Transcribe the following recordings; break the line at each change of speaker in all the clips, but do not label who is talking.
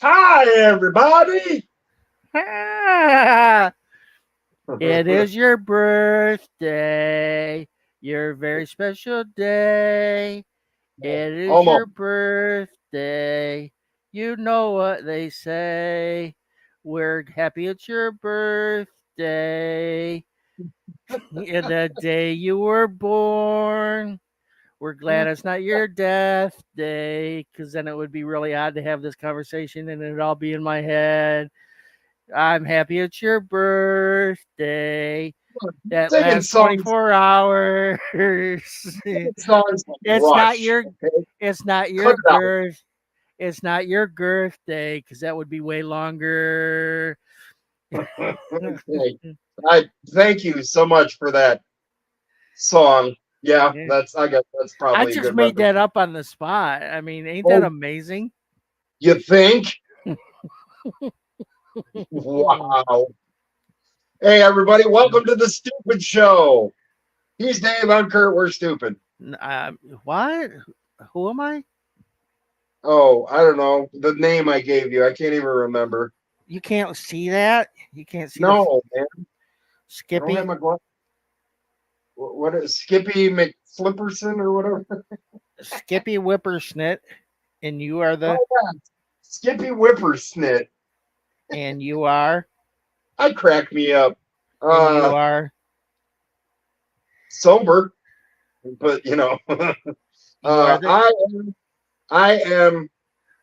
Hi, everybody.
It is your birthday, your very special day. It is
Almost.
your birthday. You know what they say. We're happy it's your birthday. In the day you were born. We're glad it's not your death day, because then it would be really odd to have this conversation and it'd all be in my head. I'm happy it's your birthday. That
Singing
last
songs,
24 hours.
singing songs like
it's not
Rush.
your
Okay?
it's not
Cut
your
it out.
girth. It's not your birthday, because that would be way longer.
Okay. I thank you so much for that song. Yeah,
Yeah.
I guess that's
I
probably a
just
good
made
reference.
that up on the spot. I mean, ain't that
Oh,
amazing?
you think? Wow. Hey, everybody, welcome to the Stupid Show. He's Dave. I'm Kurt. We're stupid.
What? Who am I?
Oh, I don't know the name I gave you. I can't even remember.
You can't see that. You can't see the
No, man. I don't have
Skippy.
my glasses. What is Skippy McFlipperson or whatever?
Skippy Whippersnit, and you are the
Oh yeah, Skippy Whippersnit.
and you are
I crack me up.
and you
Uh,
are
Sober, but
you are the
I am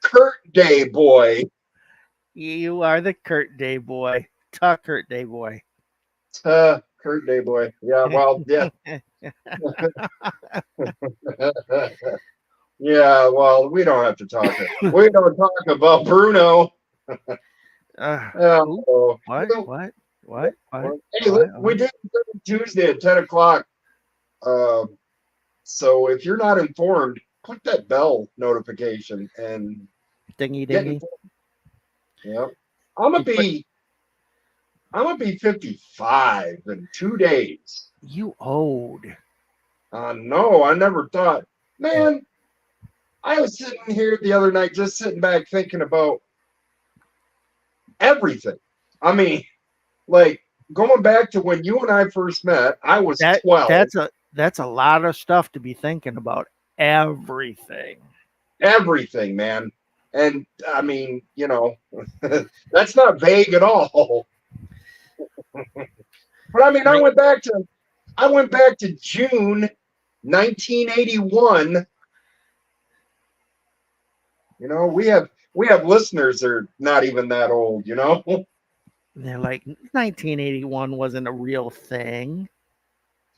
Kurtday boy.
Kurtday boy. Talk Kurtday boy.
Kurtday boy. Yeah, well, yeah, yeah. Well, we don't have to talk. We don't talk about Bruno.
Who?
Oh,
What? What? What? What?
hey,
What?
we
What?
did it Tuesday at 10 o'clock. Um, So if you're not informed, click that bell notification and
Dingy
get
dingy.
informed. Yeah. I'm gonna
You put
be I'm gonna be 55 in 2 days.
you old.
No, I never thought. Man, I was sitting here the other night, just sitting back thinking about everything. I mean, like going back to when you and I first met, I was
That
12.
that's a lot of stuff to be thinking about. Everything.
Everything, man. And I mean, that's not vague at all. But I mean,
Right.
I went back to June 1981. We have listeners that are not even that old.
They're like 1981 wasn't a real thing.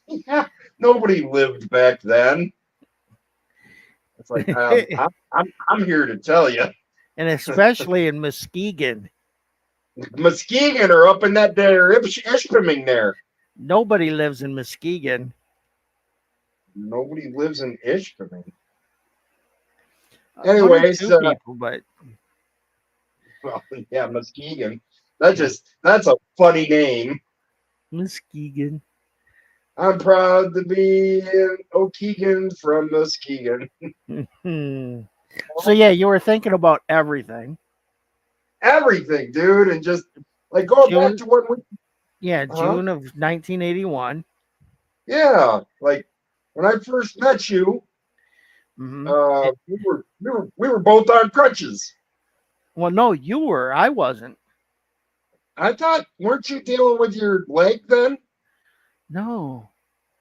Yeah, nobody lived back then. It's like I'm here to tell you,
And especially in Muskegon.
Muskegon are up in that there Ishpeming there.
Nobody lives in Muskegon.
Nobody lives in Ishpeming.
One or
Anyways,
two people, but
well, yeah, Muskegon. That's a funny name.
Muskegon.
I'm proud to be an Okeegan from Muskegon.
Hmm. So yeah, you were thinking about everything.
Everything, dude, and just like going back
June,
to when we,
yeah,
huh?
June of 1981.
Yeah, like when I first met you,
Hmm.
we were both on crutches.
Well, no, you were. I wasn't.
I thought, weren't you dealing with your leg then?
No,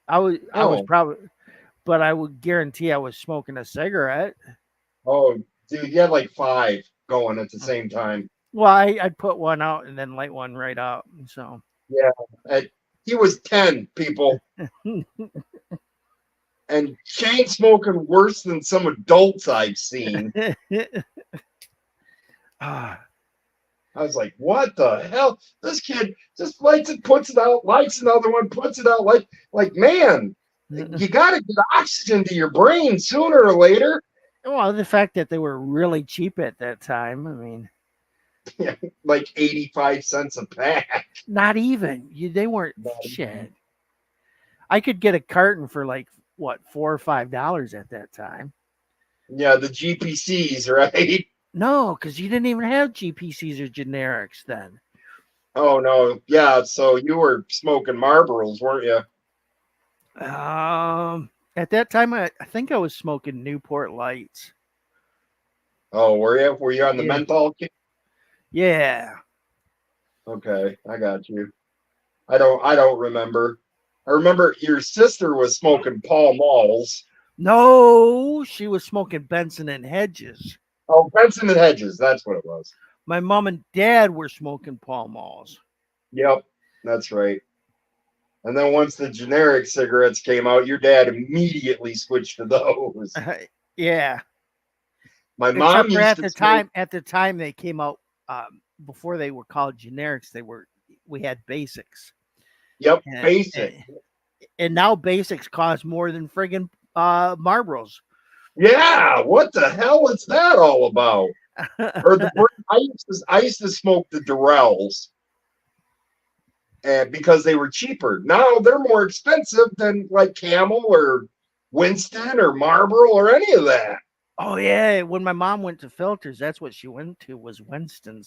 I was
Oh,
probably, but I would guarantee I was smoking a cigarette.
oh, dude, you had like five going at the same time.
Well, I'd put one out and then light one right up. So
Yeah, and he was 10 people and chain smoking worse than some adults I've seen.
Ah,
I was like, what the hell? This kid just lights it, puts it out, lights another one, puts it out. Like man, you got to get oxygen to your brain sooner or later.
well, the fact that they were really cheap at that time. I mean,
Like 85 cents a pack.
not even they weren't shit. I could get a carton for like what $4 or $5 at that time.
Yeah, the GPCs, right?
No, because you didn't even have GPCs or generics then.
Oh no, yeah. So you were smoking Marlboros, weren't you?
At that time, I think I was smoking Newport Lights.
Oh, were you? Were you on the
Yeah,
menthol kick?
yeah.
Okay, I got you. I don't remember. I remember your sister was smoking Pall Malls.
No, she was smoking Benson and Hedges.
Oh, Benson and Hedges, that's what it was.
My mom and dad were smoking Pall Malls.
Yep, that's right. And then once the generic cigarettes came out, your dad immediately switched to those.
Yeah,
My mom
except for
used to smoke.
at the time they came out, before they were called generics. We had basics,
Yep,
and,
basic.
and, and now basics cost more than friggin' Marlboros.
Yeah, what the hell is that all about? Or I used to smoke the Durrells, and because they were cheaper. Now they're more expensive than like Camel or Winston or Marlboro or any of that.
Oh yeah, when my mom went to filters, that's what she went to was Winston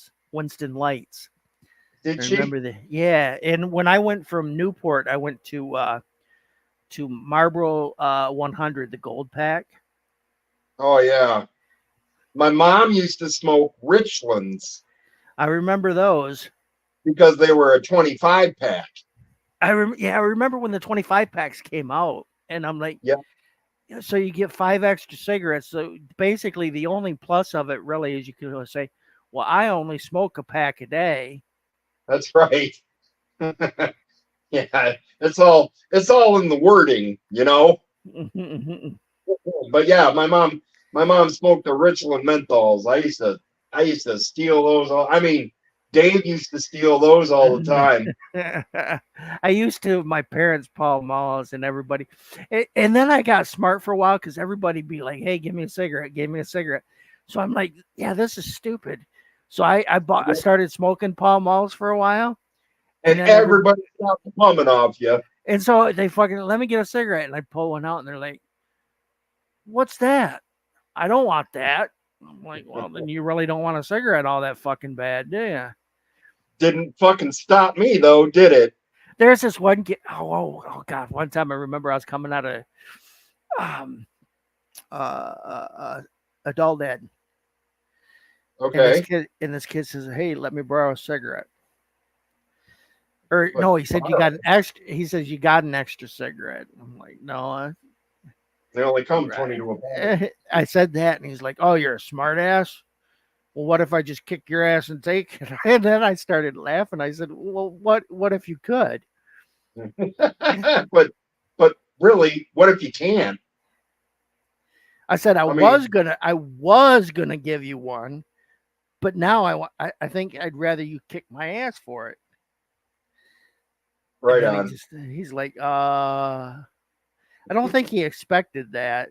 Lights.
Did
I
she?
remember yeah, and when I went from Newport, I went to Marlboro 100, the gold pack.
Oh yeah. My mom used to smoke Richlands
I remember those.
because they were a 25 pack.
I remember when the 25 packs came out, and I'm like,
Yeah,
yeah, so you get 5 extra cigarettes. So basically, the only plus of it really is you can say, well, I only smoke a pack a day.
that's right. Yeah, it's all in the wording, you know. But yeah, my mom smoked the Richland menthols. I used to steal those all. I mean, Dave used to steal those all the time.
I used to my parents' Paul Malls and everybody, and then I got smart for a while because everybody be like, "Hey, give me a cigarette, give me a cigarette." So I'm like, "Yeah, this is stupid." So I started smoking Paul Malls for a while, and
And
then
everybody stopped bumming off you.
so they fucking let me get a cigarette, and I pull one out, and they're like, "What's that?" I don't want that. I'm like, "Well, then you really don't want a cigarette all that fucking bad, do you?"
Didn't fucking stop me though, did it?
There's this one god, one time I remember I was coming out of um adult ed, and
Okay.
this kid says, "Hey, let me borrow a cigarette." Or
But
no, he said you got an extra. He says you got an extra cigarette. I'm like, no,
they only come 20 to a pack.
I said that, and he's like, "Oh, you're a smart ass. Well, what if I just kick your ass and take it?" And then I started laughing. I said, "Well, what if you could?"
but really, what if you can't?
I said
I mean,
I was gonna give you one, but now I think I'd rather you kick my ass for it. And
right
then
on.
he's like, I don't think he expected that.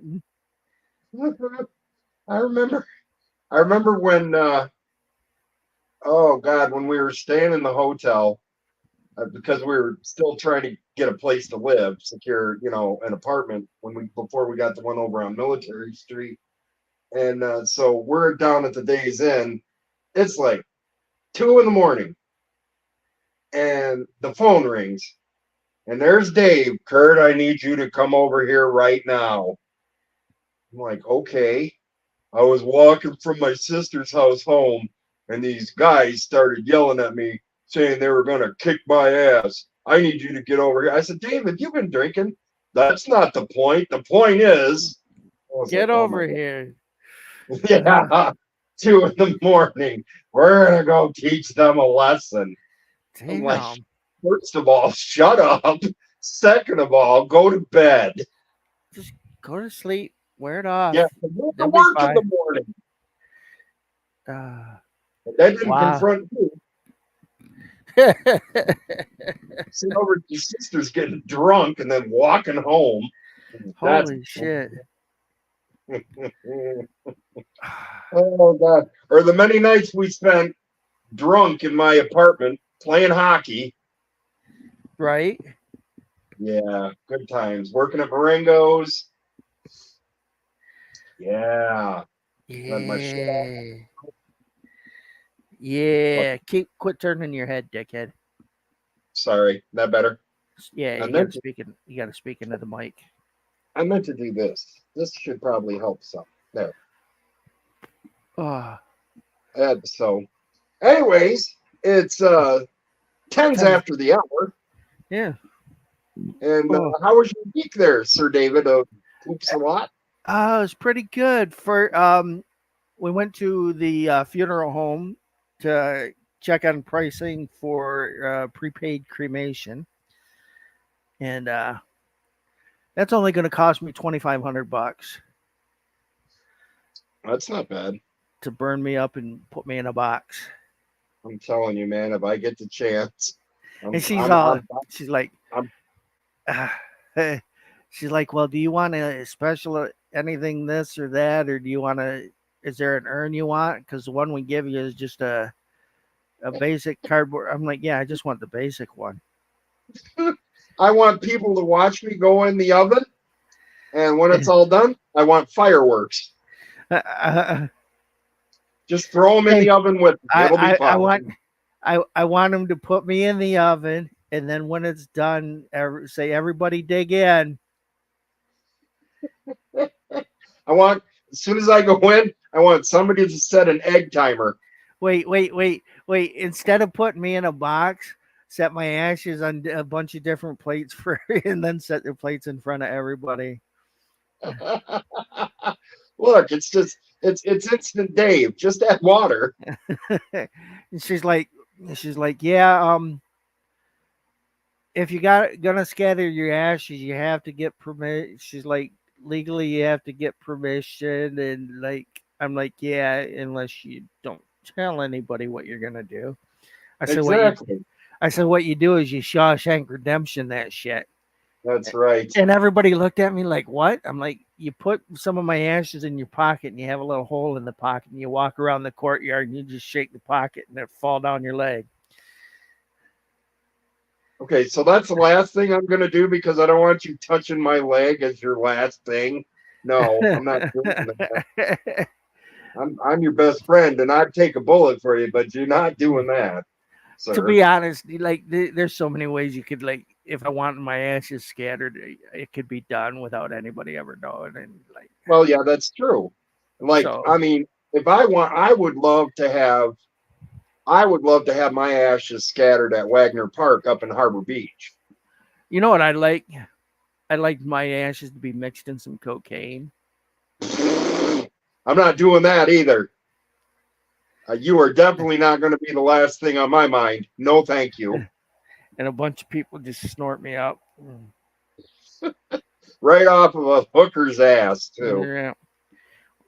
I remember I remember when oh god, when we were staying in the hotel because we were still trying to get a place to live, secure, an apartment when we before we got the one over on Military Street. And so we're down at the Days Inn. It's like 2 in the morning, and the phone rings, and there's Dave. Kurt, I need you to come over here right now. I'm like, okay. I was walking from my sister's house home, and these guys started yelling at me, saying they were going to kick my ass. I need you to get over here. I said, David, you've been drinking. That's not the point. The point is, I was like,
Get
oh my
over here.
God. Yeah, 2 in the morning. We're going to go teach them a lesson. I'm like,
Damn.
first of all, shut up. Second of all, go to bed.
Just go to sleep. Wear it
Yeah,
off.
go to
They'll be
work in
fine.
the morning.
Uh,
But that didn't
wow.
confront you. Sit over at your sister's getting drunk and then walking home. That's
Holy shit.
oh god. Or the many nights we spent drunk in my apartment playing hockey.
Right?
Yeah, good times. Working at Marengo's. Yeah. Let my shit off.
Yeah.
Fuck,
Yeah. Quit turning your head, dickhead.
sorry, that better.
Yeah,
I meant to,
you gotta speak into the mic.
I meant to do this. This should probably help some. There.
Oh,
So, anyways, it's tens
10.
after the hour.
Yeah.
And
Oh.
how was your week there, Sir David? Oops, a lot.
It was pretty good. We went to the funeral home to check on pricing for prepaid cremation, and that's only going to cost me $2,500
That's not bad.
to burn me up and put me in a box.
I'm telling you, man. If I get the chance, I'm,
And she's
I'm,
all,
I'm,
she's like,
I'm
she's like, well, do you want a special anything this or that, or do you want to? Is there an urn you want? Because the one we give you is just a basic cardboard. I'm like, yeah, I just want the basic one.
I want people to watch me go in the oven, and when it's all done, I want fireworks. Just throw them in
Hey,
the oven with me. It'll be
I
fun.
I want them to put me in the oven, and then when it's done, say everybody dig in.
I want, as soon as I go in, I want somebody to set an egg timer.
Wait. Instead of putting me in a box, set my ashes on a bunch of different plates for, and then set the plates in front of everybody.
Look, it's instant Dave. Just add water.
And she's like, yeah, if you gonna scatter your ashes, you have to get permit. She's like, legally, you have to get permission, and like, I'm like, yeah, unless you don't tell anybody what you're gonna do. I said,
Exactly.
what you do is you Shawshank Redemption that shit.
That's right.
And everybody looked at me like, what? I'm like, you put some of my ashes in your pocket and you have a little hole in the pocket and you walk around the courtyard and you just shake the pocket and it fall down your leg.
Okay, so that's the last thing I'm gonna do because I don't want you touching my leg as your last thing. No, I'm not doing that. I'm your best friend, and I'd take a bullet for you, but you're not doing that,
To
sir.
be honest, like there's so many ways you could like if I wanted my ashes scattered, it could be done without anybody ever knowing. And like,
Well, yeah, that's true. Like,
so
I mean, if I want, I would love to have my ashes scattered at Wagner Park up in Harbor Beach.
you know what I like? I like my ashes to be mixed in some cocaine.
I'm not doing that either. You are definitely not going to be the last thing on my mind. No, thank you.
And a bunch of people just snort me up.
Right off of a hooker's ass, too.
Yeah.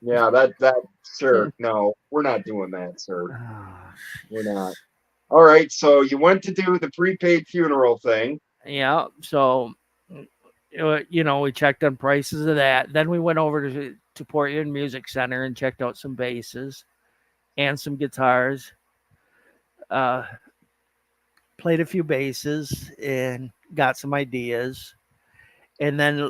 Yeah, that, sir. No, we're not doing that, sir. We're not. All right, so you went to do the prepaid funeral thing.
Yeah. So, we checked on prices of that. Then we went over to Portland Music Center and checked out some basses and some guitars. Played a few basses and got some ideas. And then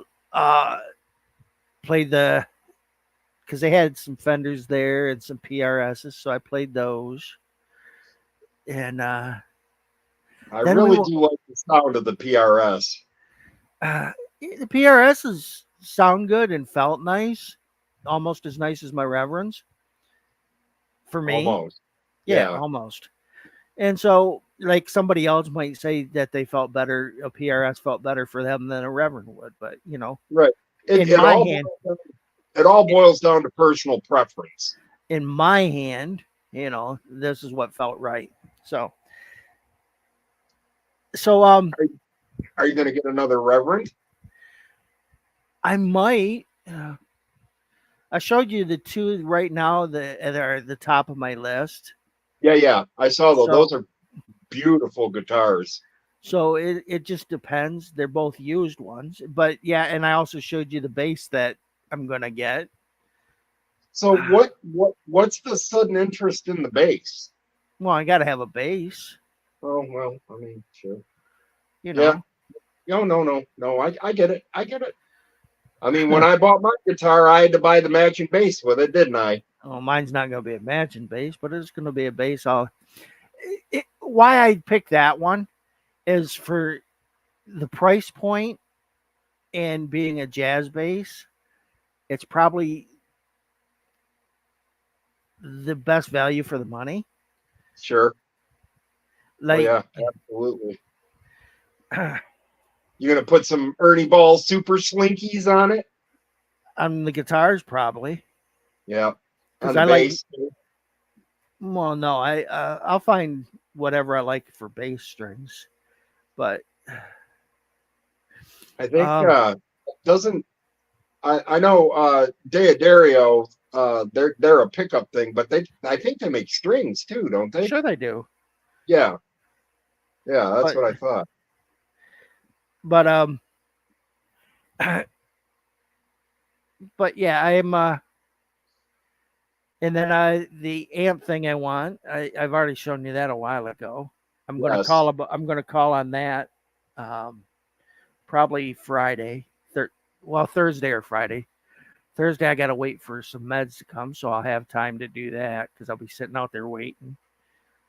played because they had some Fenders there and some PRSs. So I played those. And
I really do like the sound of the PRS.
The PRSs sound good and felt nice, almost as nice as my Reverends. For me,
Almost.
yeah,
Yeah.
almost. And so, like somebody else might say that they felt better, a PRS felt better for them than a Reverend would, but
Right.
in my hand,
It all boils down to personal preference.
in my hand, this is what felt right. So,
Are you going to get another Reverend?
I might. I showed you the two right now that are at the top of my list.
Yeah. I saw those.
So-
Those are beautiful guitars.
So it just depends. They're both used ones, but yeah. And I also showed you the bass that I'm gonna get.
So what's the sudden interest in the bass?
Well, I got to have a bass.
Oh well, I mean, sure.
You know.
Yeah. No. I get it. I mean, when I bought my guitar, I had to buy the matching bass with it, didn't I?
Well, mine's not going to be a matching bass, but it's going to be a bass. Why I picked that one is for the price point and being a jazz bass. It's probably the best value for the money.
Sure. Oh
Like,
yeah, absolutely. You gonna put some Ernie Ball super slinkies on it?
on the guitars, probably
Yeah.
because
On the
I like.
bass.
Well, no, I'll find whatever I like for bass strings, but
I think
um,
doesn't I know Deodario they're a pickup thing, but I think they make strings too, don't they?
sure they do,
Yeah. Yeah, that's
but
what I thought.
but but yeah, I'm and then the amp thing I want, I've already shown you that a while ago.
Yes.
I'm gonna call on that um, probably Friday, Thursday or Friday. Thursday I gotta wait for some meds to come, so I'll have time to do that because I'll be sitting out there waiting.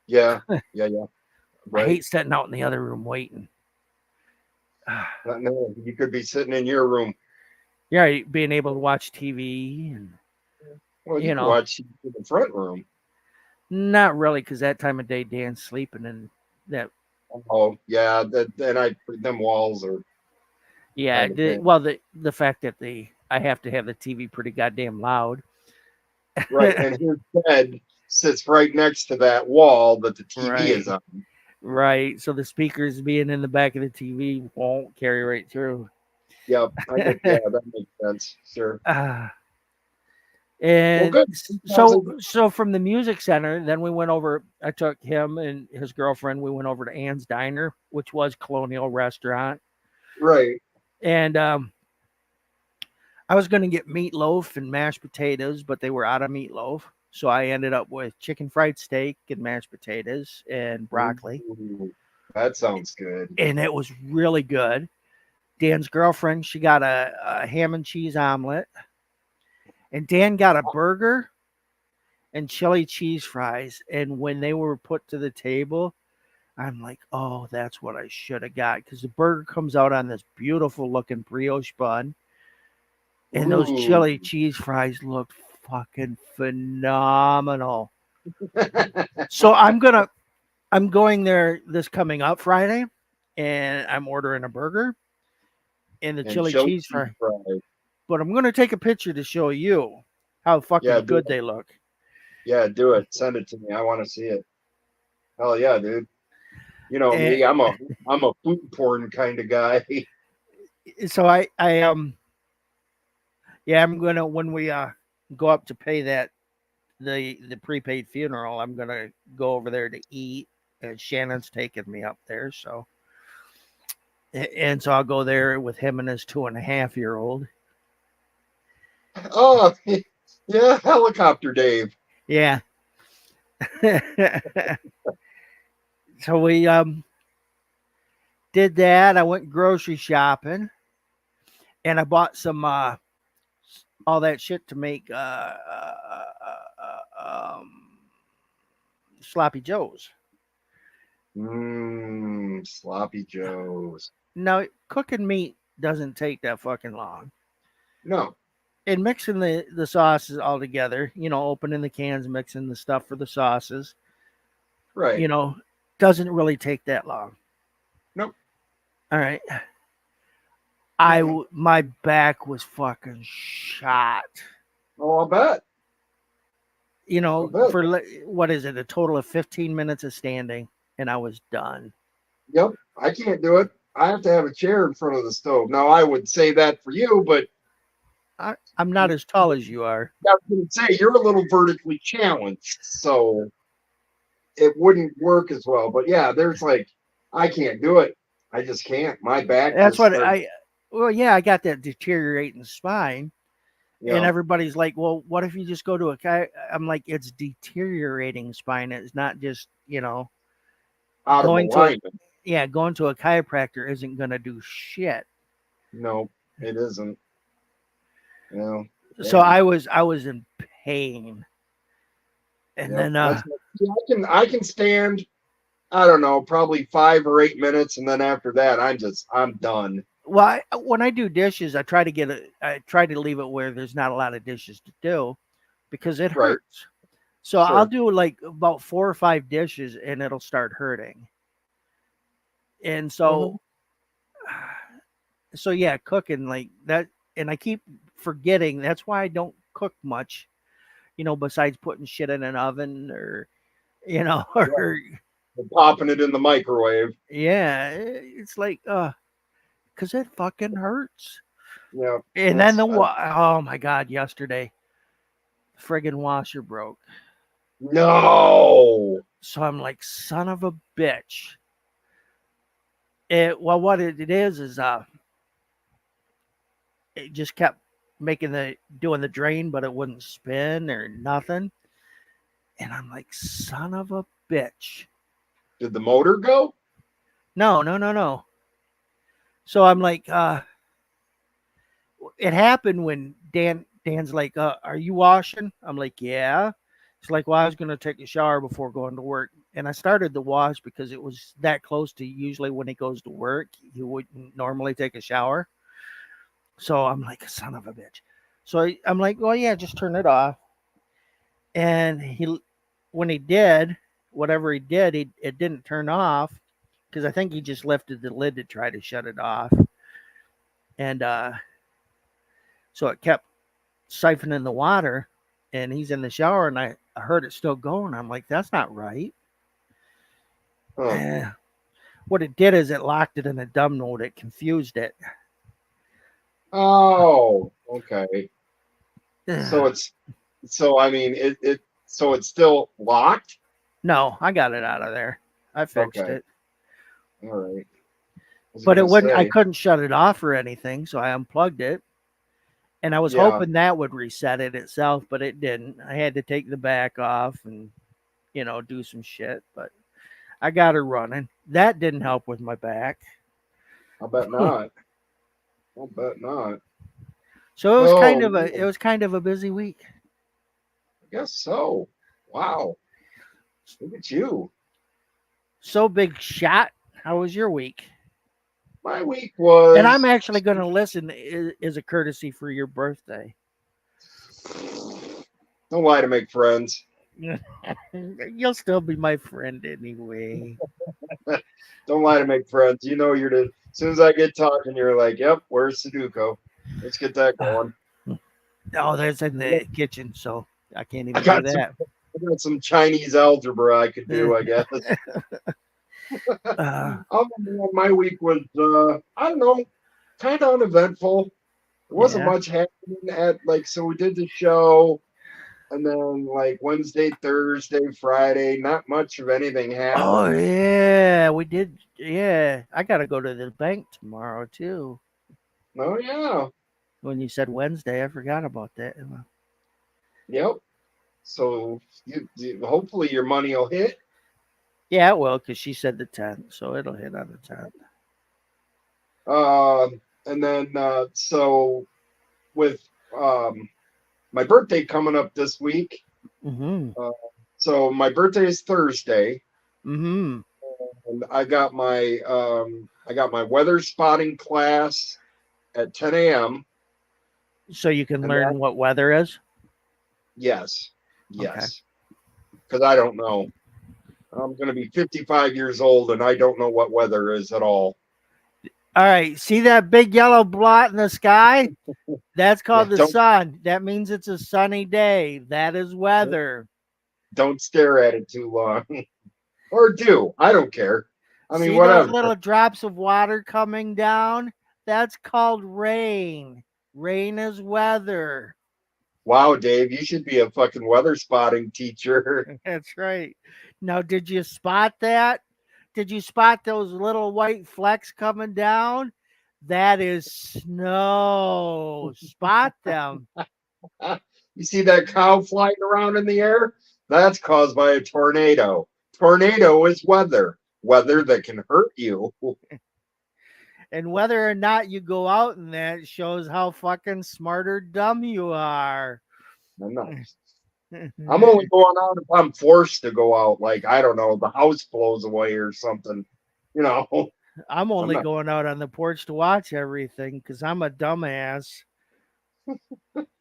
Yeah. Yeah, yeah.
I
Right.
hate sitting out in the other room waiting.
No, you could be sitting in your room.
Yeah, being able to watch TV and
Well, you
you
can
know,
watch in the front room.
not really because that time of day Dan's sleeping and that.
Oh, yeah. Then them walls are
Yeah,
kind of big.
the fact that I have to have the TV pretty goddamn loud.
Right. And his bed sits right next to that wall that the TV
Right,
is on.
right. So the speakers being in the back of the TV won't carry right through.
Yep. Yeah, that makes sense. Sure.
Ah,
Well,
and
good. Sounds like
so from the music center, then we went over. I took him and his girlfriend. We went over to Ann's Diner, which was Colonial Restaurant,
right.
and I was going to get meatloaf and mashed potatoes, but they were out of meatloaf. So I ended up with chicken fried steak and mashed potatoes and broccoli.
Ooh, that sounds good.
And it was really good. Dan's girlfriend, she got a ham and cheese omelet. And Dan got a burger and chili cheese fries. And when they were put to the table, I'm like, oh, that's what I should have got. Because the burger comes out on this beautiful looking brioche bun. And those
Ooh.
chili cheese fries looked fucking phenomenal. So I'm going there this coming up Friday, and I'm ordering a burger and the
And
chili
chili
cheese
cheese
fry.
fries.
But I'm gonna take a picture to show you how
Yeah,
fucking good they look.
yeah, do it. Send it to me. I want to see it. Hell yeah, dude. You know
And
me. I'm a food porn kind of guy.
so yeah, I'm gonna when we go up to pay that the prepaid funeral, I'm gonna go over there to eat. And Shannon's taking me up there, so I'll go there with him and his 2.5-year old.
Oh, yeah, helicopter Dave.
Yeah. So we did that. I went grocery shopping and I bought some all that shit to make sloppy joes.
Sloppy Joes.
Now cooking meat doesn't take that fucking long.
No,
And mixing the sauces all together, opening the cans, mixing the stuff for the sauces,
right.
you know, doesn't really take that long.
Nope.
All right.
Mm-mm.
My back was fucking shot.
Oh, I'll bet. I'll bet.
For what is it? A total of 15 minutes of standing, and I was done.
Yep. I can't do it. I have to have a chair in front of the stove. Now, I would say that for you, but
I'm not as tall as you are.
I was going to say you're a little vertically challenged, so it wouldn't work as well. But yeah, there's like, I can't do it. I just can't. My back
That's
just
what
starts.
well, yeah, I got that deteriorating spine.
You
And
know,
everybody's like, well, what if you just go to I'm like, it's deteriorating spine. It's not just,
out of
going to a,
alignment.
yeah, going to a chiropractor isn't going to do shit.
No, it isn't. You know,
So
damn.
I was in pain. And
Yep.
then
I can stand, I don't know, probably 5 or 8 minutes, and then after that, I'm done.
well, when I do dishes, I try to leave it where there's not a lot of dishes to do because it
Right.
hurts. So I'll
Sure.
do like about 4 or 5 dishes and it'll start hurting. And
Hmm.
so yeah, cooking like that, and I keep forgetting. That's why I don't cook much, besides putting shit in an oven or
Right.
or
Popping it in the microwave.
yeah, it's like because it fucking hurts.
Yeah.
And then oh my god, yesterday, friggin' washer broke.
No.
So I'm like, son of a bitch. What it is it just kept doing the drain, but it wouldn't spin or nothing. And I'm like, son of a bitch.
Did the motor go?
No, no, no, no. So I'm like, it happened when Dan's like, are you washing? I'm like, yeah. It's like, well, I was gonna take a shower before going to work. And I started to wash because it was that close to usually when he goes to work, he wouldn't normally take a shower. So I'm like, son of a bitch. So I'm like, well, yeah, just turn it off. And when he did, whatever he did, it didn't turn off because I think he just lifted the lid to try to shut it off. And so it kept siphoning the water. And he's in the shower, and I heard it still going. I'm like, that's not right.
Huh.
What it did is it locked it in a dumb mode. It confused it.
Oh, okay. So I mean, so it's still locked.
No, I got it out of there. I fixed
Okay.
it.
All right. I was
But it
gonna
wouldn't. I
say,
couldn't shut it off or anything, so I unplugged it. And I was
yeah,
hoping that would reset it itself, but it didn't. I had to take the back off and do some shit. But I got her running. That didn't help with my back.
I bet not. I bet not.
So
Oh
it
man,
was kind of a busy week.
I guess so. Wow, look at you.
So big shot. How was your week?
My week
And I'm
was.
actually going to listen as a courtesy for your birthday.
Don't lie to make friends.
You'll still be my friend anyway.
Don't lie to make friends. You know you're the. As soon as I get talking, you're like, "Yep, where's Sudoku? Let's get that going."
Oh, there's in the kitchen, so I can't
I
even do
got some.
that.
I got some Chinese algebra I could do. I guess.
Uh,
Other than that, my week was. I don't know, kind of uneventful. There wasn't
yeah.
much happening at so we did the show, and then like Wednesday, Thursday, Friday, not much of anything
Oh
happened.
yeah, we did. Yeah, I got to go to the bank tomorrow too.
Oh yeah,
When you said Wednesday, I forgot about that.
yep. So hopefully your money will hit.
Yeah, it will, because she said the 10th, so it'll hit on the 10th.
And then so with my birthday coming up this week.
Mm-hmm.
Uh, so my birthday is Thursday,
Mm-hmm.
and I got my weather spotting class at 10 a.m.
So you can
And that,
learn what weather is.
yes,
Okay.
yes, because I don't know. I'm going to be 55 years old and I don't know what weather is at all.
All right. See that big yellow blot in the sky? That's
Yeah,
called the sun. That means it's a sunny day. That is weather.
don't stare at it too long, or do. I don't care. I mean,
See those
whatever.
little drops of water coming down? That's called rain. Rain is weather.
Wow, Dave, you should be a fucking weather spotting teacher.
That's right. Now, did you spot that? Did you spot those little white flecks coming down? That is snow. Spot them.
You see that cow flying around in the air? That's caused by a tornado. Tornado is weather, weather that can hurt you.
And whether or not you go out in that shows how fucking smart or dumb you are.
I'm not. I'm only going out if I'm forced to go out. Like, I don't know, the house blows away or something. You know,
I'm
I'm
only
not.
going out on the porch to watch everything because I'm a dumbass.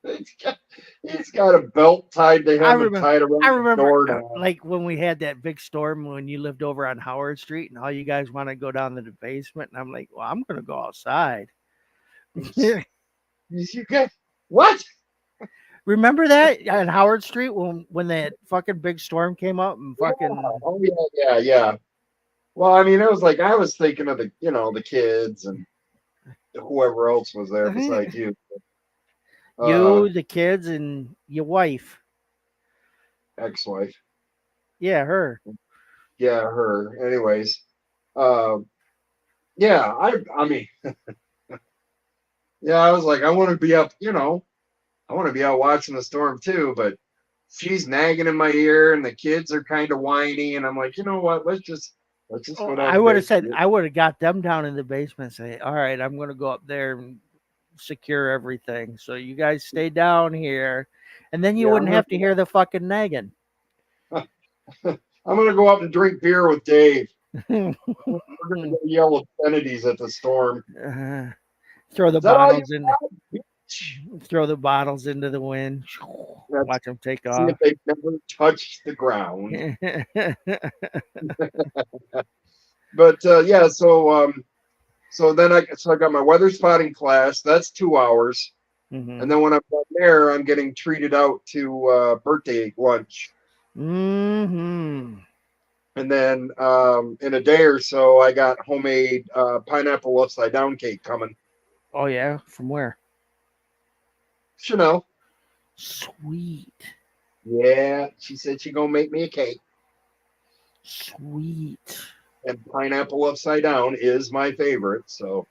He's got, he's got a belt tied to
I
him and
remember.
tied
I
around the
remember,
doorknob.
like when we had that big storm when you lived over on Howard Street, and all you guys want to go down to the basement, and I'm like, well, I'm gonna go outside.
You get what?
Remember that on Howard Street when that fucking big storm came up and
Yeah.
fucking
Oh yeah. Well, I mean, it was like I was thinking of the kids and whoever else was there besides you. Uh,
you, the kids, and your wife.
ex-wife.
Yeah, her.
Yeah, her. Anyways, uh, yeah. I mean, yeah. I was like, I want to be up. I want to be out watching the storm too, but she's nagging in my ear, and the kids are kind of whiny, and I'm like, you know what? Let's just
Oh,
go down
I
to
would have said
basement.
I would have got them down in the basement and say, all right, I'm gonna go up there and secure everything. So you guys stay down here. And then you
Yeah,
wouldn't have to hear the fucking nagging.
I'm gonna go up and drink beer with Dave. We're gonna go yell obscenities at the storm.
Uh, throw the
Is that all you
bottles in
got?
throw the bottles into the wind.
That's
Watch them take
see if
off.
they've never touched the ground. But yeah, so then I got my weather spotting class. That's 2 hours, and
hmm
then when I'm done there, I'm getting treated out to birthday lunch.
hmm
And then in a day or so, I got homemade pineapple upside down cake coming.
Oh yeah, from where?
Chanel.
Sweet,
Yeah, she said she gonna make me a cake,
sweet.
and pineapple upside down is my favorite. So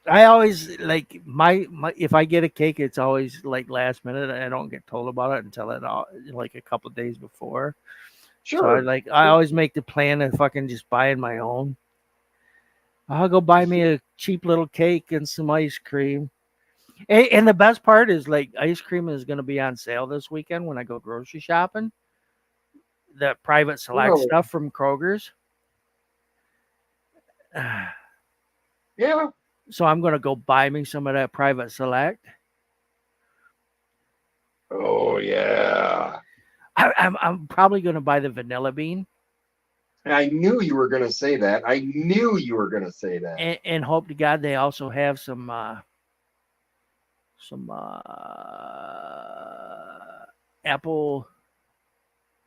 I always like my if I get a cake, it's always like last minute. I don't get told about it until like a couple days before. So
sure.
I always make the plan of fucking just buying my own. I'll go buy me a cheap little cake and some ice cream. And the best part is like ice cream is going to be on sale this weekend when I go grocery shopping. The private select
Really?
stuff from Kroger's.
Yeah.
So I'm going to go buy me some of that private select.
Oh yeah.
I'm probably going to buy the vanilla bean
I knew you were gonna say that. I knew you were gonna say that.
and hope to God they also have some apple.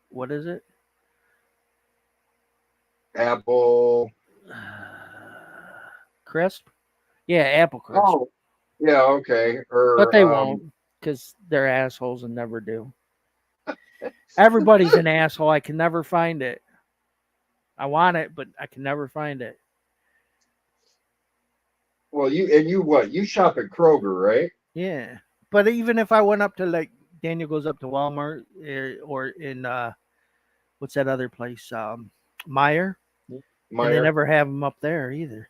What is it?
Apple.
Crisp. Yeah, apple crisp.
Oh, yeah. Okay.
But they
Or
won't because they're assholes and never do. Everybody's an asshole. I can never find it. I want it, but I can never find it.
well, you what? You shop at Kroger, right?
Yeah. But even if I went up to like Daniel goes up to Walmart or in what's that other place? Meyer, and they
Meyer.
never have them up there either.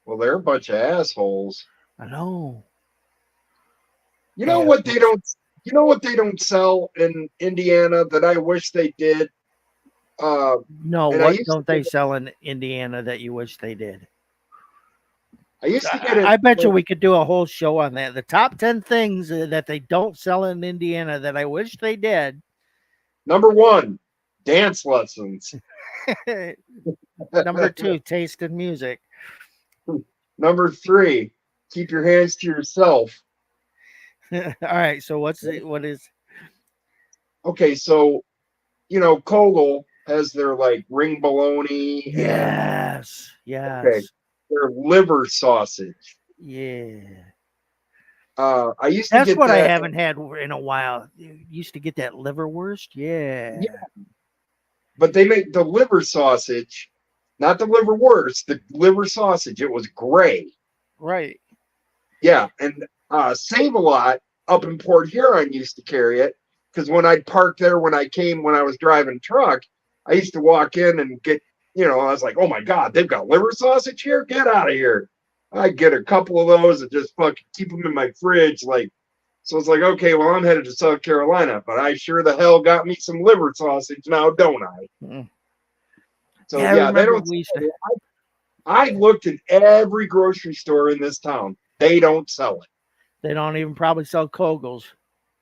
Well, they're a bunch of assholes.
I know.
You know what they
Assholes.
don't. You know what they don't sell in Indiana that I wish they did. Uh,
No,
and I
what
used to
don't
get
they
it,
sell in Indiana that you wish they did?
I used to get
I
it.
bet you we could do a whole show on that. The top 10 things that they don't sell in Indiana that I wish they did.
Number one, dance lessons.
Number 2, taste in music.
Number three, keep your hands to yourself.
All right, so what is
Okay, so Kogel has their like ring bologna and
yes,
okay,
yes,
their liver sausage.
yeah.
I used to
That's
get
what I
that.
haven't had in a while. You used to get that liverwurst, yeah,
Yeah, but they make the liver sausage, not the liverwurst, the liver sausage. It was gray.
right.
Yeah, and Save a Lot up in Port Huron used to carry it because when I'd park there when I was driving truck, I used to walk in and get, I was like, oh my God, they've got liver sausage here? Get out of here. I get a couple of those and just fucking keep them in my fridge like So it's like, okay, well, I'm headed to South Carolina, but I sure the hell got me some liver sausage now, don't I?
Mm.
So
Yeah, I
yeah, they
remember
don't.
we used to.
I looked at every grocery store in this town. They don't sell it.
They don't even probably sell Kogels.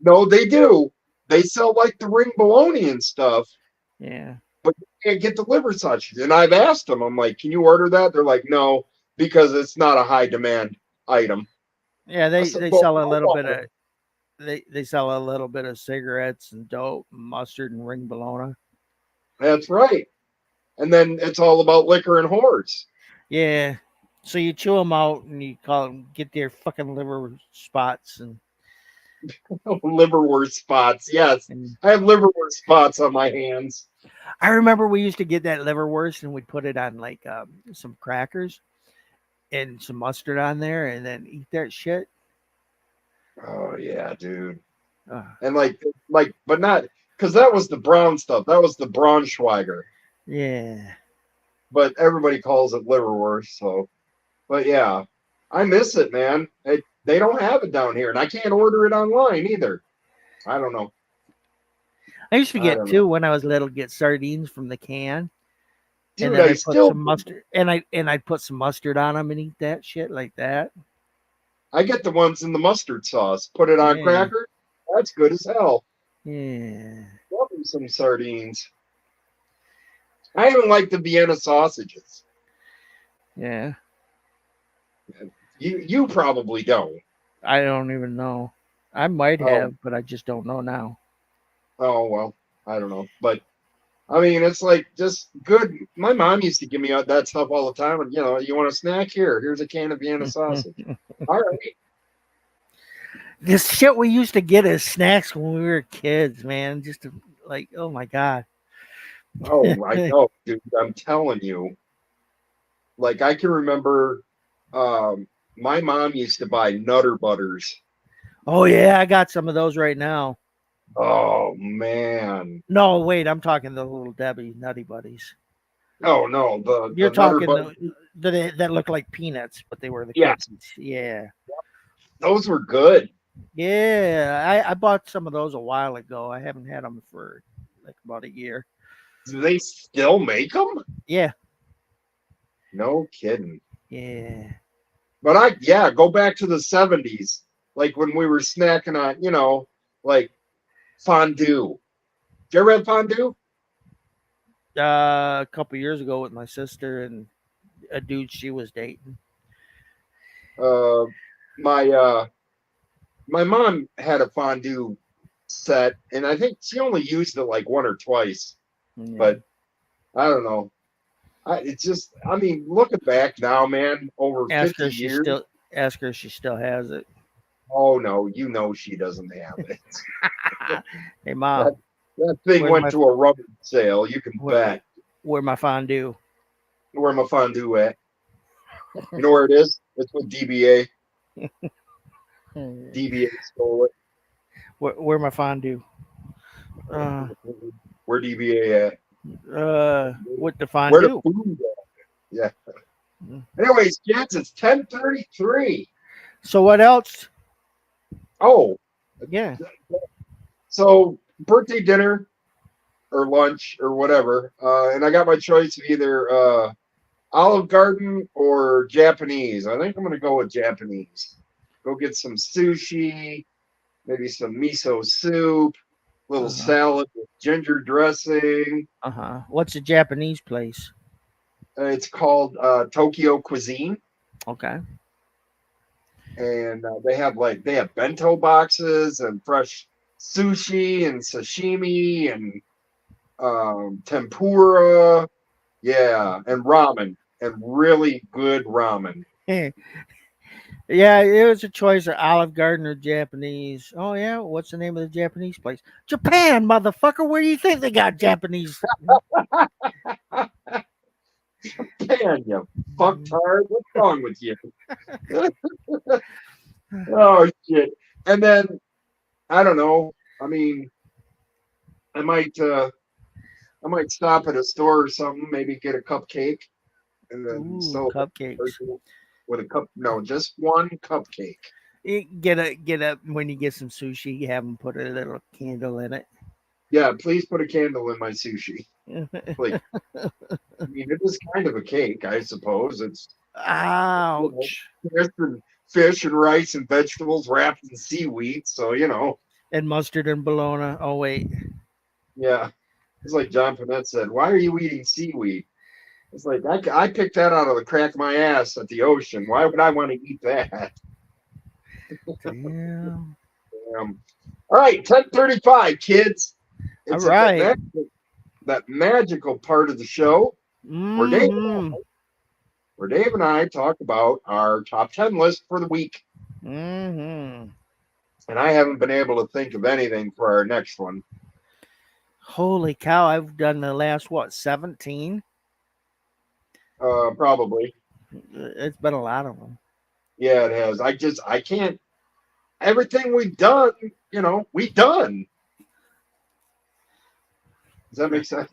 No, they do. They sell like the ring bologna and stuff,
Yeah.
but you can't get the liver sausage. And I've asked them, I'm like, can you order that? They're like, no, because it's not a high demand item.
Yeah,
I
they
said,
they
well,
sell a little bit of they sell a little bit of cigarettes and dope, and mustard and ring bologna.
that's right. And then it's all about liquor and whores.
Yeah. So you chew them out and you call them, get their fucking liver spots
Liverwurst spots. Yes,
and
I have liverwurst spots on my hands.
I remember we used to get that liverwurst and we'd put it on like some crackers and some mustard on there and then eat that shit.
Oh yeah, dude.
Uh,
And but not because that was the brown stuff. That was the Braunschweiger.
yeah.
But everybody calls it liverwurst. So, but yeah, I miss it, man. They don't have it down here, and I can't order it online either. I don't know.
I used to
I
get
don't know,
too when I was little, get sardines from the can. And
dude.
then
I
I put
still
some mustard and I put some mustard on them and eat that shit like that.
I get the ones in the mustard sauce. Put it on
Yeah.
cracker. That's good as hell.
Yeah.
Love me some sardines. I even like the Vienna sausages.
Yeah.
You probably don't.
I don't even know. I might
Oh
have, but I just don't know now.
oh well, I don't know. But I mean, it's like just good. My mom used to give me that stuff all the time. And you want a snack here? Here's a can of Vienna sausage. All right.
This shit we used to get as snacks when we were kids, man. Just to, like, oh my god.
Oh, I know, dude. I'm telling you. Like I can remember, my mom used to buy Nutter Butters.
Oh yeah, I got some of those right now.
Oh man.
No, wait, I'm talking the little Debbie Nutty Buddies.
Oh no,
You're
the Nutter
talking
Butter.
the that look like peanuts, but they were the
Yes,
cookies. Yeah.
those were good.
Yeah, I bought some of those a while ago. I haven't had them for like about a year.
Do they still make them?
Yeah,
No kidding.
yeah.
But go back to the 70s, like when we were snacking on, like fondue. Did you ever have fondue?
A couple years ago with my sister and a dude she was dating.
Uh, my mom had a fondue set, and I think she only used it like one or twice.
Yeah.
But I don't know. It's just, I mean, looking back now, man, over
Ask her
50
if she
years.
still ask her if she still has it.
Oh no, she doesn't have it.
Hey mom,
That thing
where's
went
my
to a rubber sale. You can bet.
where my fondue?
Where my fondue at? You know where it is? It's with DBA. DBA stole it.
Where my fondue? Uh,
Where DBA at?
with the
Where the
fondue.
food at? Yeah.
Mm.
Anyways, kids, it's 10:33.
So what else?
Oh,
Yeah.
so birthday dinner or lunch or whatever, and I got my choice of either Olive Garden or Japanese. I think I'm gonna go with Japanese. Go get some sushi, maybe some miso soup, little
Uh-huh.
salad with ginger dressing.
Uh-huh. What's a Japanese place?
It's called Tokyo Cuisine,
Okay.
and they have bento boxes and fresh sushi and sashimi and tempura, yeah, and ramen and really good ramen.
Yeah, it was a choice of Olive Garden or Japanese. Oh yeah, what's the name of the Japanese place? Japan, motherfucker. Where do you think they got Japanese?
Man, you fucktard, what's wrong with you? Oh shit! And then I don't know. I mean, I might stop at a store or something, maybe get a cupcake, and then
Ooh,
so
cupcakes.
with a cup. No, just one cupcake.
Get a when you get some sushi, you have them put a little candle in it.
Yeah, please put a candle in my sushi. Like, I mean, it is kind of a cake, I suppose. It's you know,
Ouch.
fish and rice and vegetables wrapped in seaweed. So
And mustard and bologna. Oh wait.
yeah. It's like John Panette said, "Why are you eating seaweed?" It's like I picked that out of the crack of my ass at the ocean. Why would I want to eat that?
Damn.
All right, 10:35, kids.
All
It's at
right.
that magical part of the show where
Mm-hmm.
Dave and I talk about our top 10 list for the week.
Mm-hmm.
And I haven't been able to think of anything for our next one.
Holy cow! I've done the last 17.
Probably.
It's been a lot of them.
Yeah, it has. I can't. Everything we've done, we've done. Does that make sense?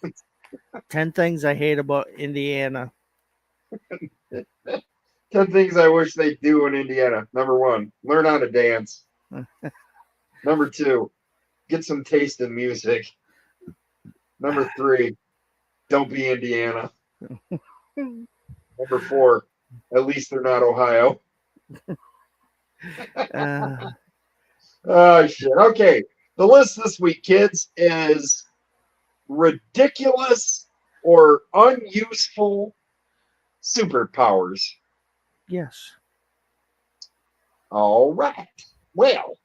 10 things I hate about Indiana.
10 things I wish they'd do in Indiana. Number one, learn how to dance. Number two, get some taste in music. Number three, don't be Indiana. Number four, at least they're not Ohio.
Uh,
Oh, shit. Okay. The list this week, kids, is ridiculous or unuseful superpowers.
yes.
All right. Well,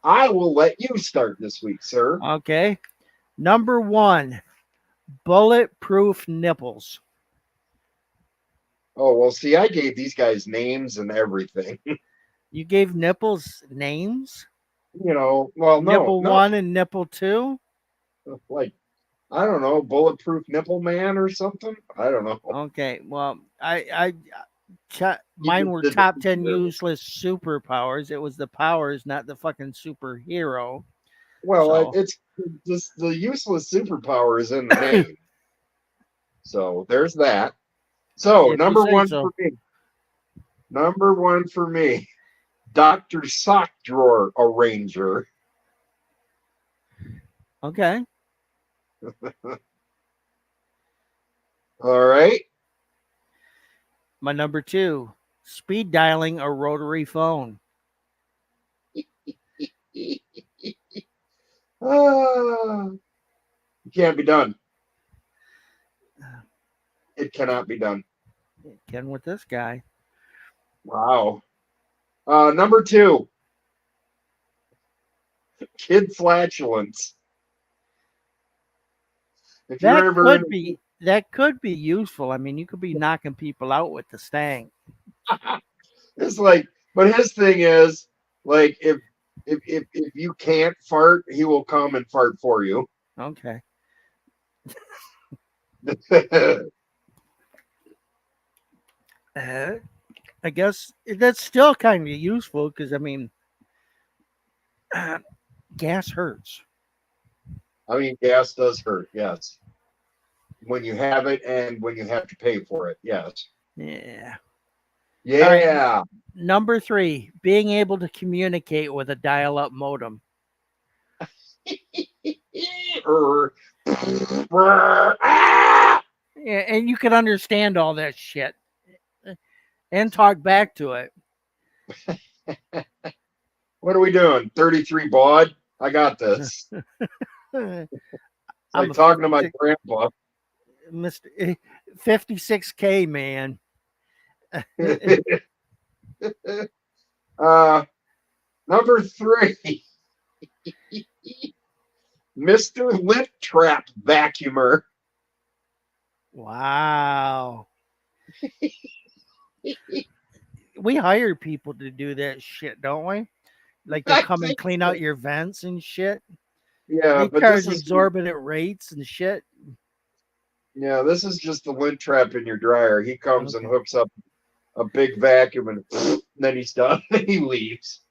I will let you start this week, sir.
Okay. Number 1, bulletproof nipples.
Oh, well, see, I gave these guys names and everything.
You gave nipples names?
Well, no,
Nipple
no.
1 and nipple 2?
Like, I don't know, bulletproof nipple man or something. I don't know.
Okay. Well,
You
mine
just
were
did the
top 10
there.
useless superpowers. It was the powers, not the fucking superhero.
Well,
So,
it's just the useless superpower is in the name. So there's that. So
if you say so.
Number one for me, Dr. Sock Drawer Arranger.
Okay.
All right.
My number 2, speed dialing a rotary phone.
It can't be done. It cannot be done.
Ken with this guy.
Wow. Number 2, kid flatulence. If you're ever
That could be useful. I mean, you could be knocking people out with the stank.
it's like, but his thing is like if you can't fart, he will come and fart for you.
Okay. I guess that's still kind of useful because I mean, gas hurts.
I mean, gas does hurt, yes. When you have it and when you have to pay for it, yes.
Yeah. All right.
Yeah.
Number 3, being able to communicate with a dial-up modem.
Ah!
Yeah, and you can understand all that shit and talk back to it.
What are we doing? 33 baud? I got this. It's
I'm
like
a
talking to my grandpa.
Mr. 56K man.
Number 3, Mr. Lip Trap Vacuumer.
Wow. We hire people to do that shit, don't we? Like they'll
I
come and
think
clean
so.
out your vents and shit.
Yeah,
They
but this
charge
is
exorbitant rates and shit.
this is just the lint trap in your dryer. He comes and
Okay.
hooks up a big vacuum and then he's done. He leaves.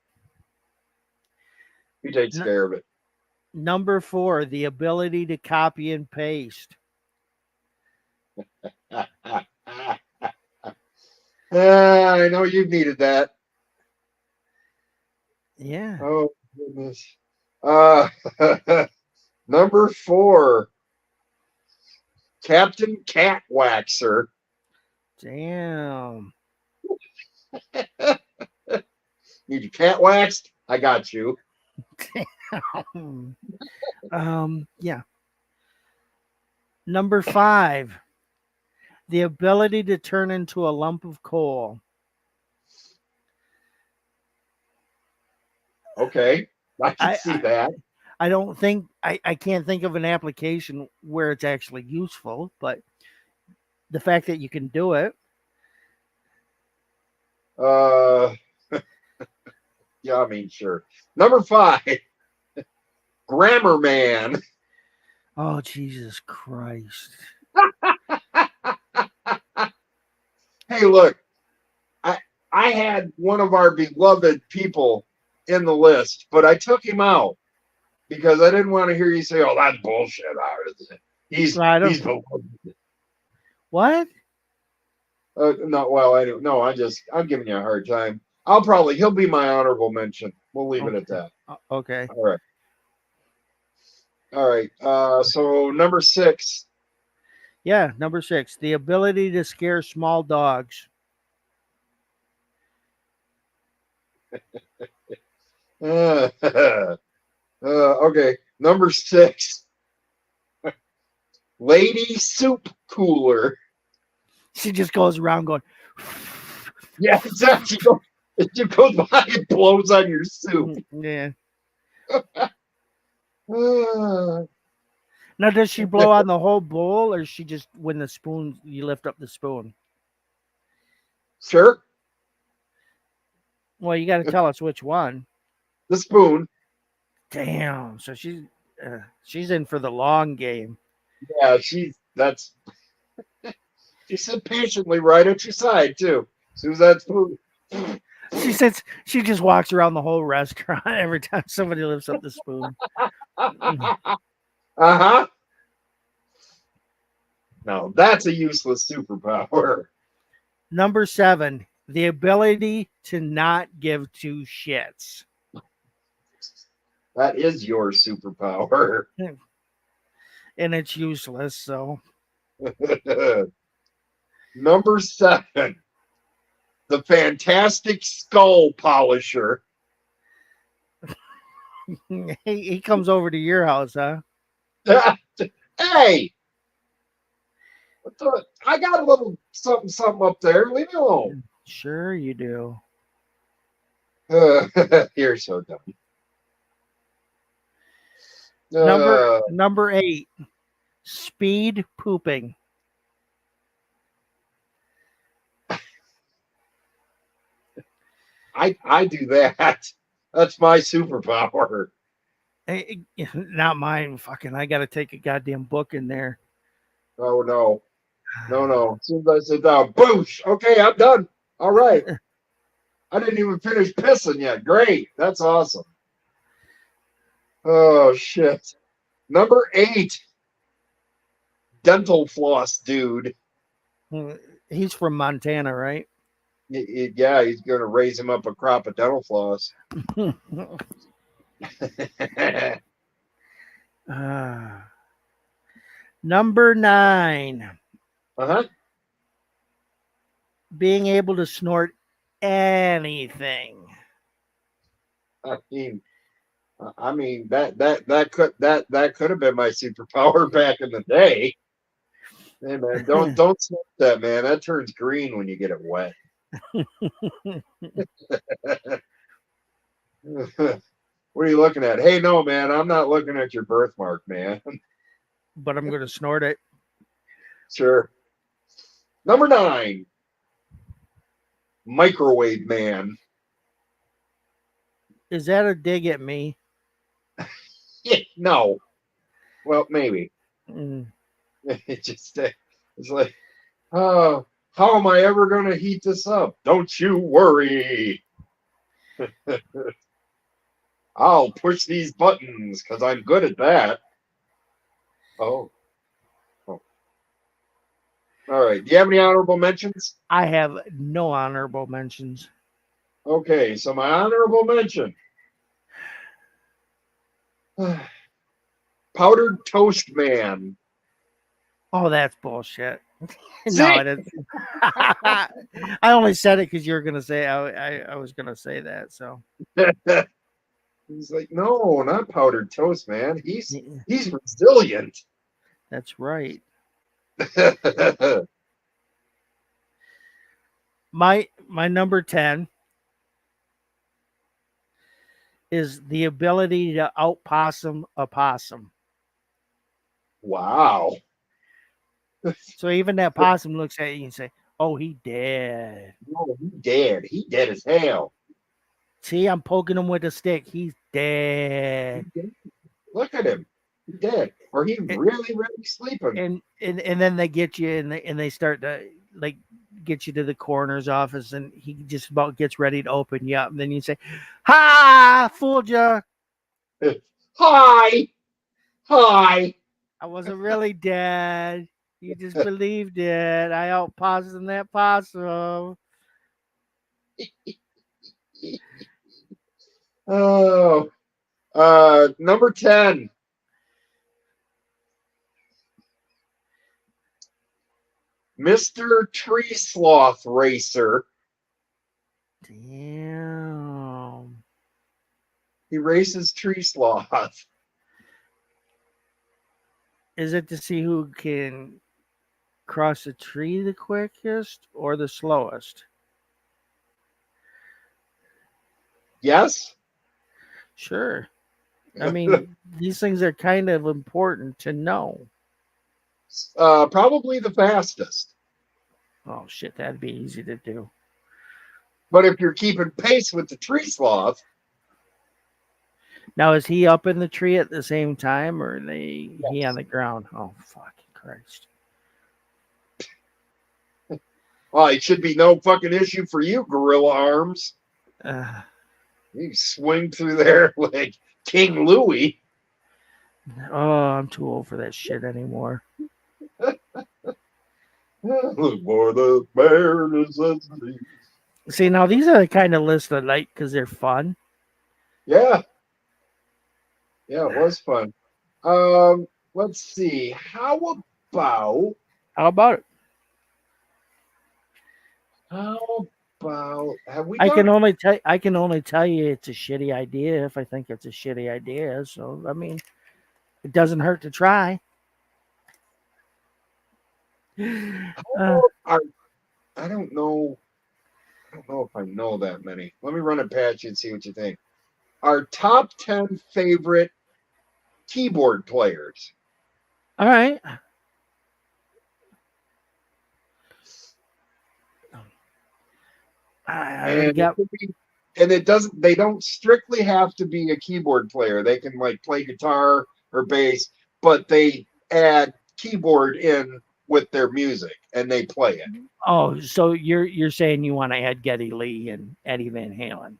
He takes
N-
care of it.
Number 4, the ability to copy and paste.
I know you've needed that.
Yeah.
Oh goodness. Uh, number 4, Captain Catwaxer.
Damn.
Need your cat waxed? I got you.
Yeah. Number 5, the ability to turn into a lump of coal.
Okay, I can
I,
see
I,
that.
I don't think I can't think of an application where it's actually useful, but the fact that you can do it.
Uh, yeah, I mean, sure. Number 5, Grammar Man.
Oh Jesus Christ.
Hey, look, I I had one of our beloved people in the list, but I took him out because I didn't want to hear you say, "Oh, that's bullshit."
I
He's
don't
beloved.
what?
No, well, I don't. No, I'm giving you a hard time. He'll be my honorable mention. We'll leave it at
Okay.
that.
Okay.
All right, all right. So number 6.
Yeah, number 6, the ability to scare small dogs.
Okay, number 6, Lady Soup Cooler.
She just goes around going
Yeah, exactly. It just goes by and blows on your soup.
yeah.
Uh,
Now does she blow on the whole bowl or she just when the spoon you lift up the spoon?
sure,
Well, you got to tell us which one.
the spoon.
Damn. So she's in for the long game.
Yeah, she sit patiently right at your side too. As soon as that spoon.
She just walks around the whole restaurant every time somebody lifts up the spoon.
Uh huh. No, that's a useless superpower.
Number 7, the ability to not give two shits.
That is your superpower.
And it's useless, so
Number 7, the Fantastic Skull Polisher.
he comes over to your house, huh?
Hey, I got a little something something up there. Leave me alone.
Sure you do.
You're so dumb.
Number 8, speed pooping.
I do that. That's my superpower.
Not mine. Fucking, I got to take a goddamn book in there.
Oh no, no. As soon as I sit down, boosh. Okay, I'm done. All right. I didn't even finish pissing yet. Great. That's awesome. Oh shit. Number 8, dental floss dude.
He's from Montana, right?
Yeah, he's gonna raise him up a crop of dental floss.
Number 9,
Uh-huh.
being able to snort anything.
I mean that could have been my superpower back in the day. Hey man, don't snap that, man. That turns green when you get it wet. What are you looking at? Hey, no, man, I'm not looking at your birthmark, man.
But I'm going to snort it.
Sure. Number 9, Microwave Man.
Is that a dig at me?
No. Well, maybe.
Mm.
It's like, oh, how am I ever going to heat this up? Don't you worry. I'll push these buttons because I'm good at that. Oh. All right. Do you have any honorable mentions?
I have no honorable mentions.
Okay, so my honorable mention, Powdered Toast Man.
Oh, that's bullshit. No,
See?
it is. I only said it because you were gonna say I was gonna say that. So
He's like, no, not Powdered Toast Man. He's
yeah,
he's resilient.
that's right. My number 10 is the ability to out possum a possum.
Wow.
So even that possum looks at you and say, "Oh, he dead."
No, he dead. He dead as hell.
See, I'm poking him with a stick. He's dead.
Look at him. He dead. Or he
And
really sleeping.
and then they get you and they start to like get you to the coroner's office and he just about gets ready to open you up and then you say, "Ha! Fooled you.
Hi. Hi.
I wasn't really dead. You just believed it. I out possum that possum."
Oh. Number 10. Mr. Tree Sloth Racer.
Damn.
He races tree sloth.
Is it to see who can cross a tree the quickest or the slowest?
Yes?
Sure. I mean, these things are kind of important to know.
Probably the fastest.
Oh shit, that'd be easy to do.
But if you're keeping pace with the tree sloth,
Now, is he up in the tree at the same time, or he on the ground? Oh fucking Christ!
well, it should be no fucking issue for you, Gorilla Arms.
Uh,
You swing through there like King Louie.
oh, I'm too old for that shit anymore.
Look for the bare necessities.
See, now these are the kind of lists I like because they're fun.
Yeah, yeah, it was fun. Let's see. How about
How about it?
how about have we
I
done?
can only tell you it's a shitty idea if I think it's a shitty idea. So I mean, it doesn't hurt to try. Uh,
Our, I don't know. I don't know if I know that many. Let me run it past you and see what you think. Our top 10 favorite keyboard players.
all right. I already
And it
got.
could be, and it doesn't they don't strictly have to be a keyboard player. They can like play guitar or bass, but they add keyboard in with their music and they play it.
Oh, so you're saying you want to add Geddy Lee and Eddie Van Halen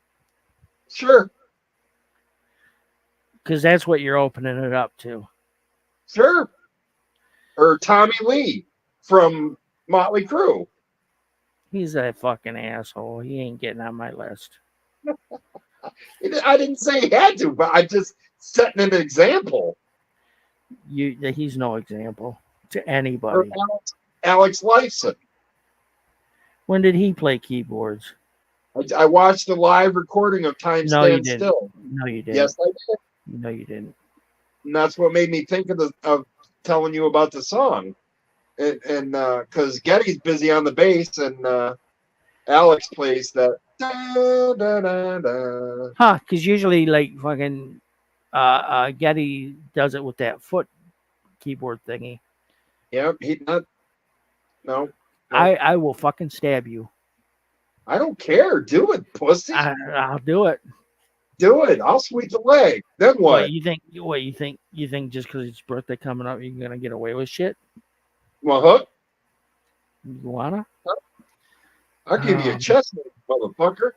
Sure,
because that's what you're opening it up to.
sure. Or Tommy Lee from Motley Crue.
He's a fucking asshole. He ain't getting on my list.
I didn't say he had to, but I just setting an example.
He's no example to
Or
anybody.
Alex Lifeson.
When did he play keyboards?
I watched a live recording of Time
No, you
Stand
didn't.
Still.
No, you didn't.
Yes, I did.
No, you didn't.
And that's what made me think of telling you about the song. And because Getty's busy on the bass and Alex plays that. Da, da, da, da.
Huh? Because usually, like fucking Geddy does it with that foot keyboard thingy.
Yep, he not. No, no.
I will fucking stab you.
I don't care. Do it, pussy.
I'll do it.
Do it. I'll sweep the leg. Then
What
what?
you think? What you think? You think just because it's birthday coming up, you're gonna get away with shit?
Well, hook.
You wanna?
I'll give you a chest, motherfucker.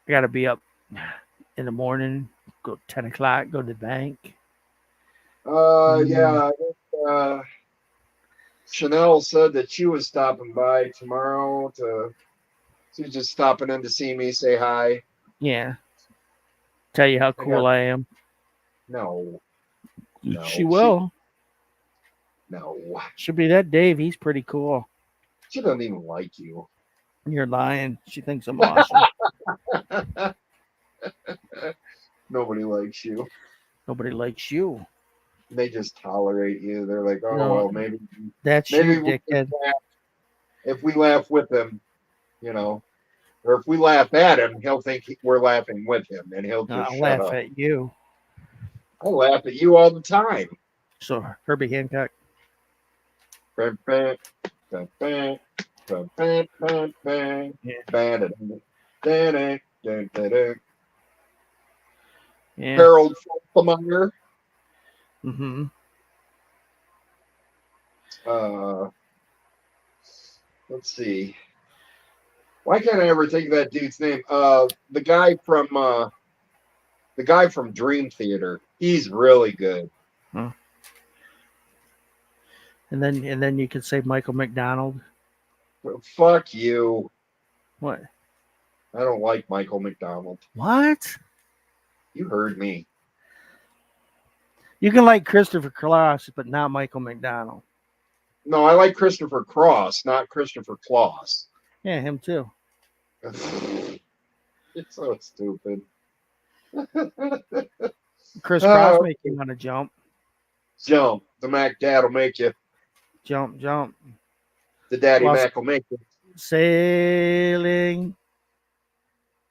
I gotta be up in the morning. Go 10 o'clock. Go to the bank.
Yeah. I think, Chanel said that she was stopping by tomorrow she's just stopping in to see me, say hi.
Yeah. Tell you how cool I am.
No. No,
She will.
No,
Should be that Dave. He's pretty cool.
she doesn't even like you.
You're lying. She thinks I'm awesome.
Nobody likes you.
Nobody likes you.
They just tolerate you. They're like, oh
No.
well, maybe
That's
maybe
you, dickhead.
if we laugh with him, you know, or if we laugh at him, he'll think we're laughing with him, and he'll just
I'll
shut
laugh
up.
at you.
I laugh at you all the time.
So Herbie Hancock.
Bang, bang, bang, bang, bang, bang, bang, bang,
Yeah.
bang, da, da, da, da, da.
Yeah.
Harold Faltermeyer.
Mm-hmm.
Let's see. Why can't I ever think of that dude's name? The guy from Dream Theater. He's really good.
Huh. And then you could say Michael McDonald.
Fuck you.
What?
I don't like Michael McDonald.
What?
You heard me.
You can like Christopher Cross, but not Michael McDonald.
No, I like Christopher Cross, not Christopher Claus.
Yeah, him too.
It's so stupid.
Chris Cross make you want to jump.
Jump. The Mac Dad will make you.
Jump.
The Daddy
Well,
Mac will make you.
Sailing.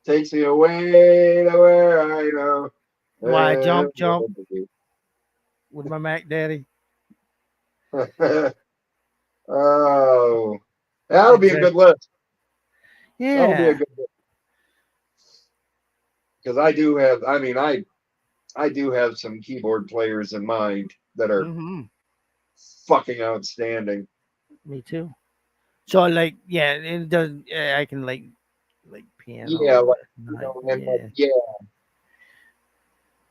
Takes me away to where I know.
Why jump with my Mac Daddy?
Oh, that'll be a good list. That'll be a
Yeah.
good list. Because I do have, I do have some keyboard players in mind that are fucking outstanding.
Me too. So like, yeah, it does. I can like piano.
Yeah, like,
yeah.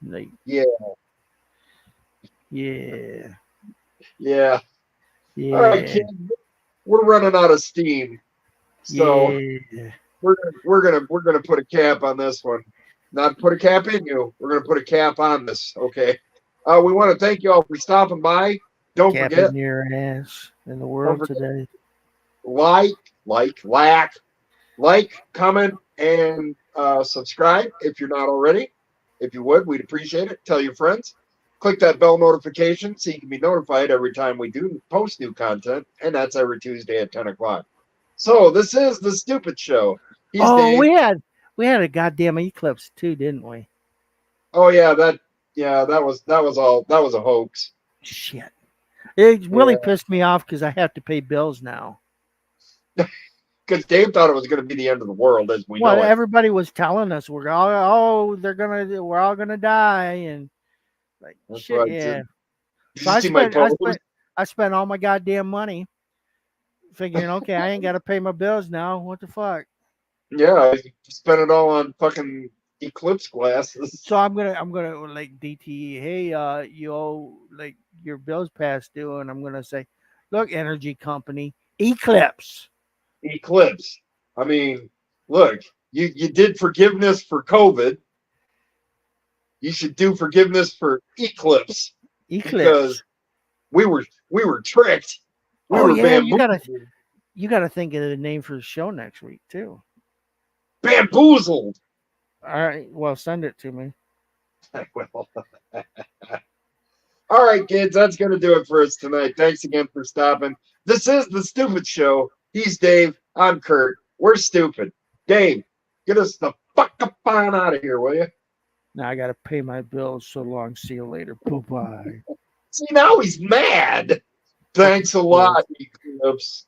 Like,
Like,
yeah.
yeah.
Yeah.
Yeah.
All right, kids, we're running out of steam, so
yeah.
we're gonna put a cap on this one. Not put a cap in you. We're gonna put a cap on this. Okay. We want to thank you all for stopping by. Don't
Cap
forget
in your ass in the world today.
like, comment, and subscribe if you're not already. If you would, we'd appreciate it. Tell your friends. Click that bell notification so you can be notified every time we do post new content, and that's every Tuesday at 10 o'clock. So this is The Stupid Show. He's Dave.
we had a goddamn eclipse too, didn't we?
Oh yeah, that was a hoax.
Shit. It really pissed me off because I have to pay bills now.
Because Dave thought it was going to be the end of the world as we know it.
Everybody was telling us we're all gonna die, and like
That's
shit,
right.
yeah.
Did
So
you see my post?
I spent all my goddamn money figuring, okay, I ain't got to pay my bills now. What the fuck?
Yeah, I spent it all on fucking eclipse glasses.
So I'm gonna like DTE, hey, you owe like your bills past due, and I'm gonna say, look, energy company, eclipse.
I mean, look, you did forgiveness for COVID. You should do forgiveness for eclipse. Because we were tricked. We were
you gotta think of the name for the show next week too.
Bamboozled.
All right, well, send it to me.
I will. All right, kids, that's gonna do it for us tonight. Thanks again for stopping. This is The Stupid Show. He's Dave. I'm Kurt. We're stupid. Dave, get us the fuck up on out of here, will you?
Now I gotta pay my bills. So long. See you later. Bye-bye.
See, now he's mad. Thanks a lot, Eclipse.